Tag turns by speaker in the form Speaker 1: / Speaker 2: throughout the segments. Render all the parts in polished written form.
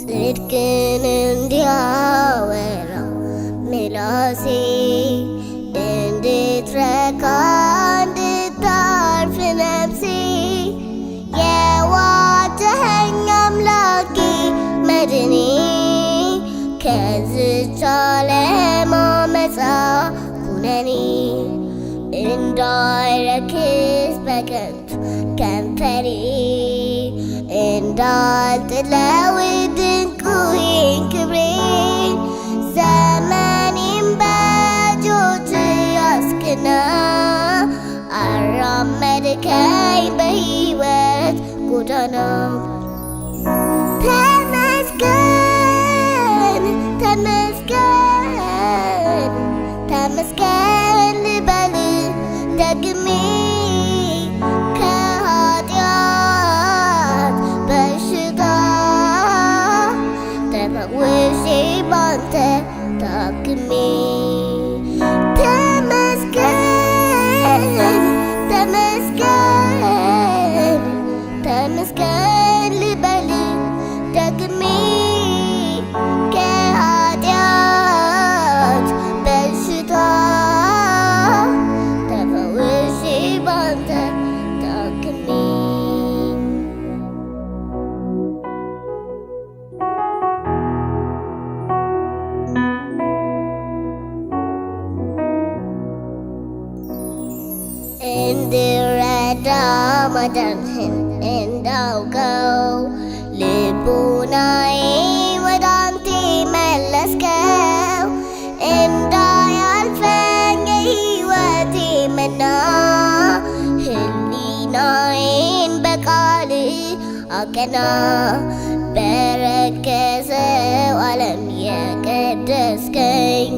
Speaker 1: ጽድቅን እንዲያወራ ምላሴ እንድትረካ እንድታርፍ ነፍሴ የዋጀኸኝ አምላኬ መድኔ ከዝች ዓለም አመፃ ኩነኔ እንዳይረክስ በከንቱ ከንፈሬ እንዳልጥለው ድንቁን ክብሬን ዘመኔን በእጆች ያስክና አራመድከኝ በሕይወት ጎዳና ተመስገን ተመስገን ተመስገን ልበል ደግሜ ከኃጢአት በሽታ ተፈውሼ ባንተ ታክሜ ተመስገን ተመስገን ተመስገን ልበል ደግሜ ከኃጢአት በሽታ ተፈውሼ ባንተ ታክሜ እንድረዳ ማዳንህን እንዳውቀው ልቡናዬ ወደ አንተ መለስከው እንዳያልፈኝ የሕይወቴ መና ሕሊናዬን በቃል አቀና በረከሰው ዓለም የቀደስከኝ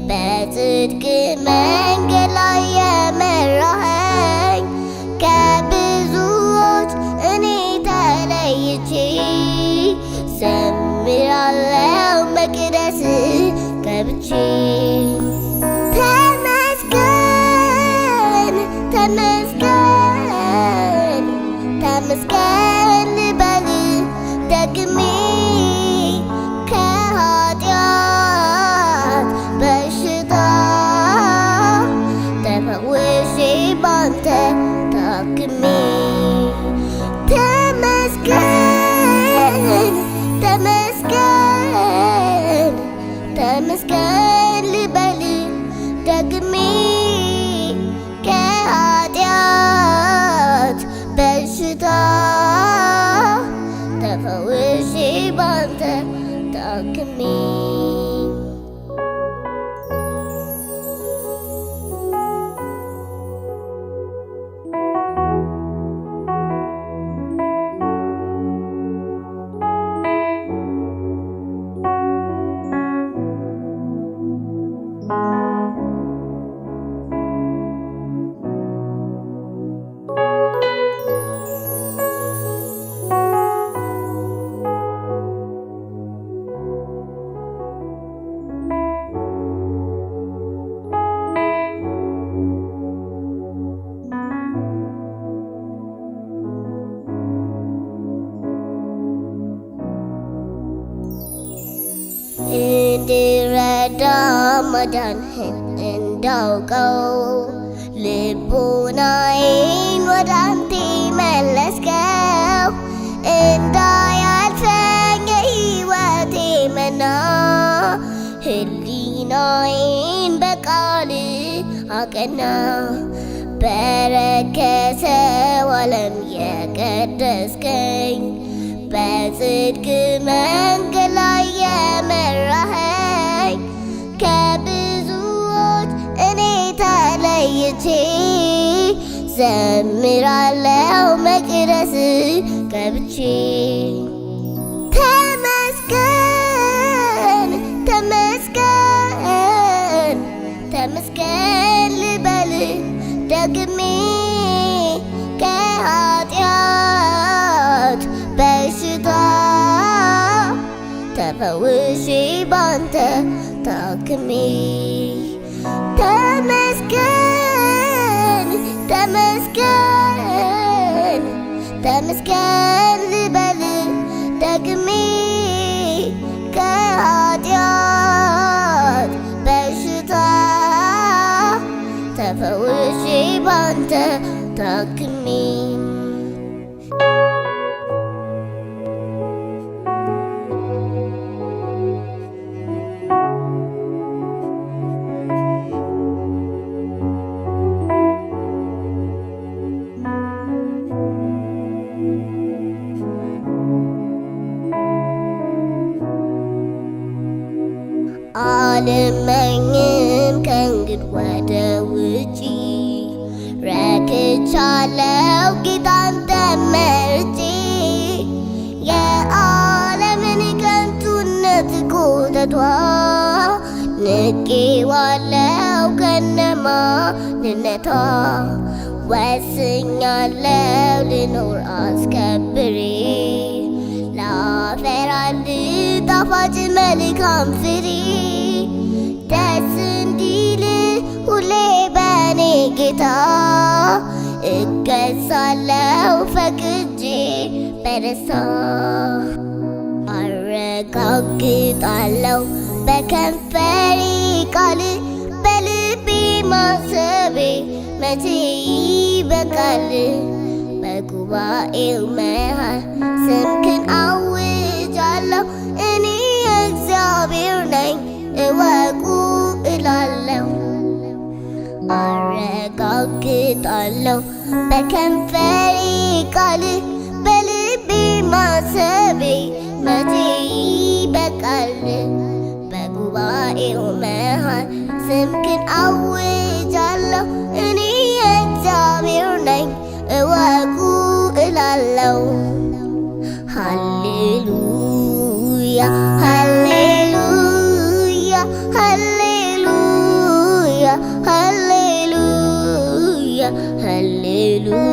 Speaker 1: በጽድቅ መንገድ ላይ የመራኸኝ ከብዙዎች እኔ ተለይቼ ዘምራለሁ መቅደስ ገብቼ ተመስገን ተመስገን ተመስገን ልበል ደግሜ ከኃጢአት በሽታ ተፈውሼ ባንተ ታክሜ ተመስገን ተመስገን ተመስገን ልበል ደግሜ ከኃጢአት በሽታ ተፈውሼ ባንተ ታክሜ እንድረዳ ማዳንህን እንዳውቀው ልቡናዬን ወደ አንተ መለስከው እንዳያልፈኝ የሕይወቴ መና ሕሊናዬን በቃል አቀና በረከሰው ዓለም የቀደስከኝ በጽድቅ መንገድ ላይ የመራኸኝ ከብዙዎች እኔ ተለይቼ ዘምራለሁ መቅደስ ገብቼ ተመስገን ተመስገን ተመስገን ልበል ደግሜ ከኃጢአት በሽታ ተፈውሼ ባንተ ታክሜ ተመስገን ተመስገን ተመስገን ልበል ደግሜ ባንተ ታክሜ አልመኝም ከእንግዲህ ወደ ውጪ ረክቻለሁ ጌታን ተመርጬ የዓለምን ከንቱነት ኮተቷ ንቄዋለሁ ከነማንነቷ ወስኛለሁ ልኖር አስከብሬ ላፈራ አንድ ጣፋጭ መልካም ፍሬ ደስ እንዲል ሁሌ በኔ ጌታ እገዛለሁ ፈቅጄ በደስታ አረጋግጣለሁ በከንፈሬ ቃል በልቤ ማሰቤ መቼ ይበቃል በጉባኤው መሃል ስምህን አውጃለሁ እኔ እግዚአብሔር ነኝ እወቁ እላለሁ አረጋግጣለሁ በከንፈሬ ቃል በልቤ ማሰቤ መቼ ይበቃል በጉባኤው መሃል ስምህን አውጃለሁ እኔ እግዚአብሔር ነኝ እወቁ እላለሁ ሃሌሉያ ሃሌሉያ ሃሌሉያ ሃሌሉያ ሃሌሉያ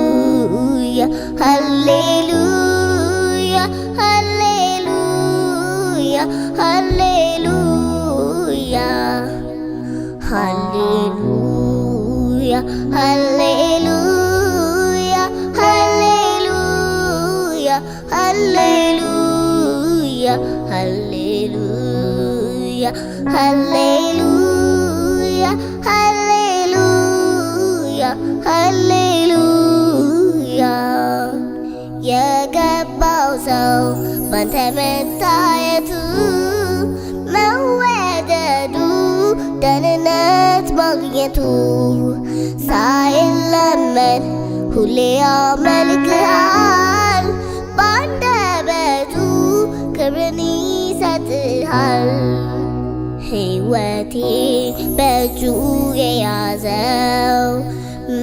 Speaker 1: ሃሌሉያ ሃሌሉያ ሃሌሉያ ሃሌሉያ ሃሌሉያ ሃሌሉያ ሃሌሉያ ሃሌሉያ ሃሌሉያ ሃሌሉያ ሃሌሉያ የገባው ሰው ባንተ መታየቱ መወደዱ ደህንነት ማግኘቱ ሳይለመን ሁሌ ያመልክሃል ባንደበቱ ክብርን ይሰጥሃል ሕይወቴ በእጁ የያዘው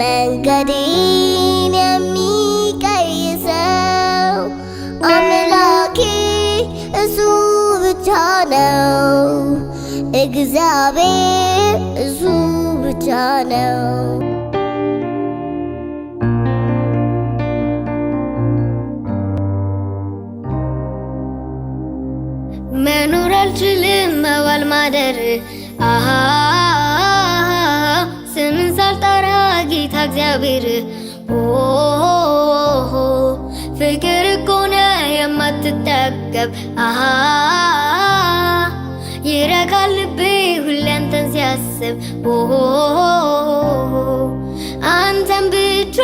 Speaker 1: መንገዴን የሚቀይሰው አምላኬ እሱ ብቻ ነው እግዚአብሔር እሱ ብቻ ነው መኖር አልችልም መዋል ማደር ስምን ሳልጠራ ጌታ እግዚአብሔር ፍቅር እኮ ነው የማትጠገብ ይረካል ልቤ ሁሌ አንተን ሲያስብ አንተን ብቻ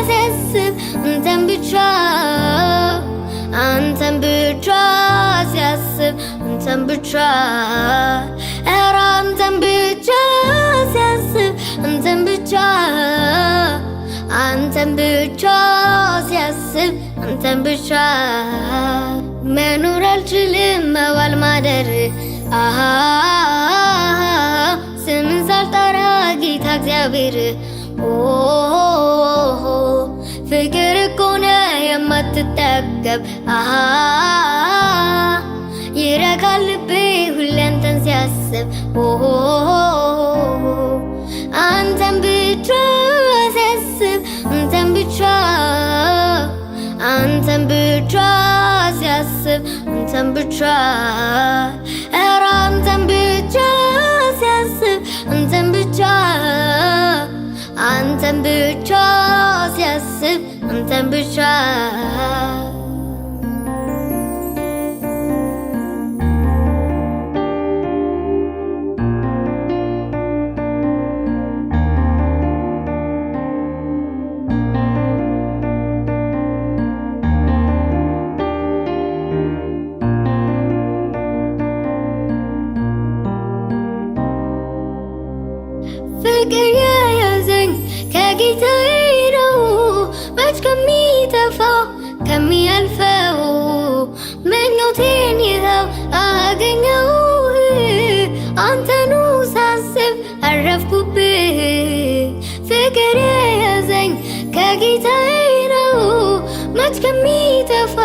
Speaker 1: ሲያስብ አንተን ብቻ አንተን ብቻ ሲያስብ አንተን ብቻ ኧረ አንተን ብቻ ሲያስብ አንተን ብቻ አንተን ብቻ ሲያስብ አንተን ብቻ መኖር አልችልም መዋል ማደር ስምን ሳልጠራ ጌታ እግዚአብሔር ፍቅር እኮ ነው የማትጠገብ ይረካል ልቤ ሁሌ አንተን ሲያስብ አንተን ብቻ ሲያስብ አንተን ብቻ አንተን ብቻ ሲያስብ አንተን ብቻ ኧረ አንተን ብቻ ሲያስብ አንተን ብቻ አንተን ብቻ ሲያስብ አንተን ብቻ ፍቅር የያዘኝ ከጌታዬ ነው መች ከሚጠፋው ከሚያልፈው ምኞቴን ይኸው አገኘው አንተኑ ሳስብ አረፍኩብህ ፍቅር የያዘኝ ከጌታዬ ነው መች ከሚጠፋ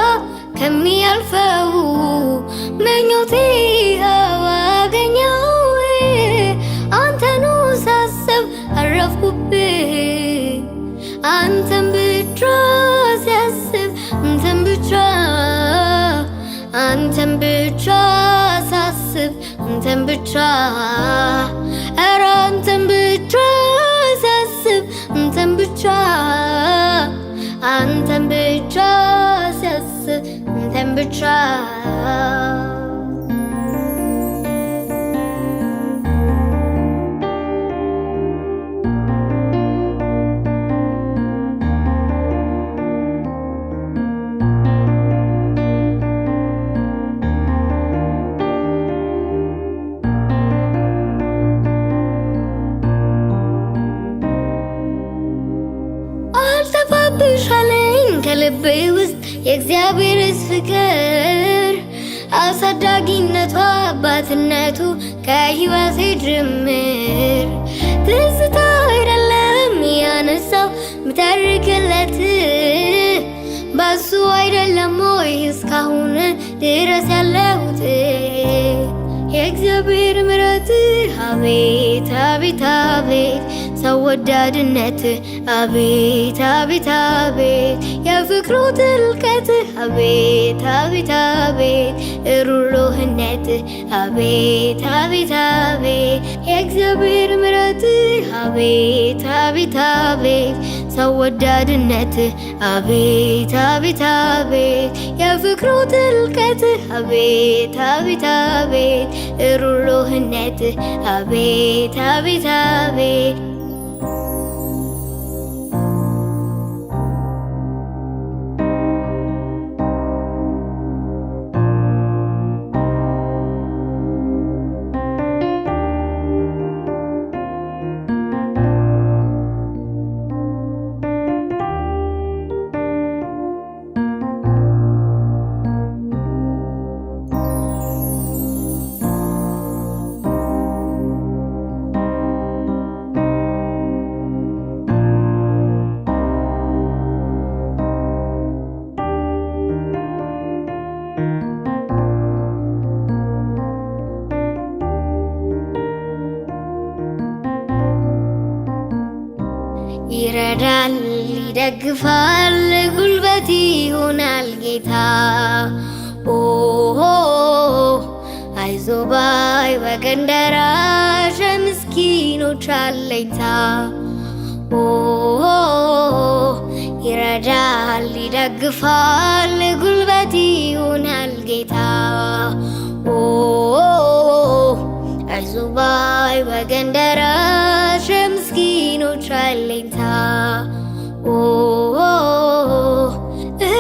Speaker 1: ከሚያልፈው ምኞቴ ይኸው አገኘው አንተኑ ሳስብ አረፍኩብህ አንተን ብቻ ሲያስብ አንተን ብቻ ሳስብ አንተን ብቻ ኧረ አንተን ብቻ ሳስብ አንተን ብቻ ሲያስብ አንተን ብቻ አልጠፋብሻለኝ ከልቤ ውስጥ የእግዚአብሔርስ ፍቅር አሳዳጊነቱ አባትነቱ ከሕይወቴ ጅምር ትዝታ አይደለም ያነሳው ምተርክለት በሱ አይደለም ወይ እስካሁን ድረስ ያለሁት የእግዚአብሔር ምሕረት አቤት አቤት አቤት ሰው ወዳድነት አቤት አቤት አቤት የፍቅሩ ጥልቀት አቤት አቤት አቤት ሩህሩህነት አቤት አቤት አቤት የእግዚአብሔር ምሕረት አቤት አቤት አቤት ሰው ወዳድነት አቤት አቤት አቤት የፍቅሩ ጥልቀት አቤት አቤት አቤት ሩህሩህነት አቤት አቤት አቤት ይረዳል ይደግፋል ጉልበት ይሆናል ጌታ አይዞ ባይ ወገን ደራሽ ምስኪኖች አለኝታ ይረዳል ይደግፋል ጉልበት ይሆናል ጌታ አይዞ ባይ ወገን ደራሽ ምስኪኖች አለኝታ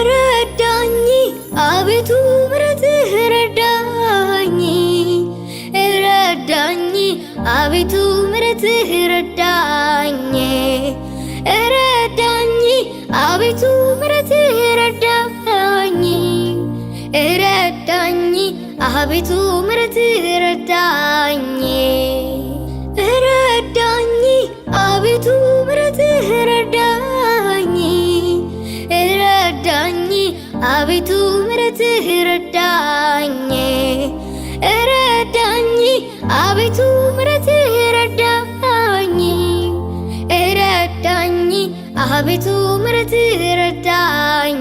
Speaker 1: ረዳኝ አቤቱ ምሕረትህ ረዳኝ አቤቱ ምሕረትህ ረዳኝ አቤቱ ምሕረትህ ረዳኝ አቤቱ ምሕረትህ ረዳኝ አቤቱ ምሕረትህ ረዳኝ አቤቱ ምሕረትህ ረዳኝ አቤቱ ምሕረትህ ረዳኝ አቤቱ ምሕረትህ ረዳኝ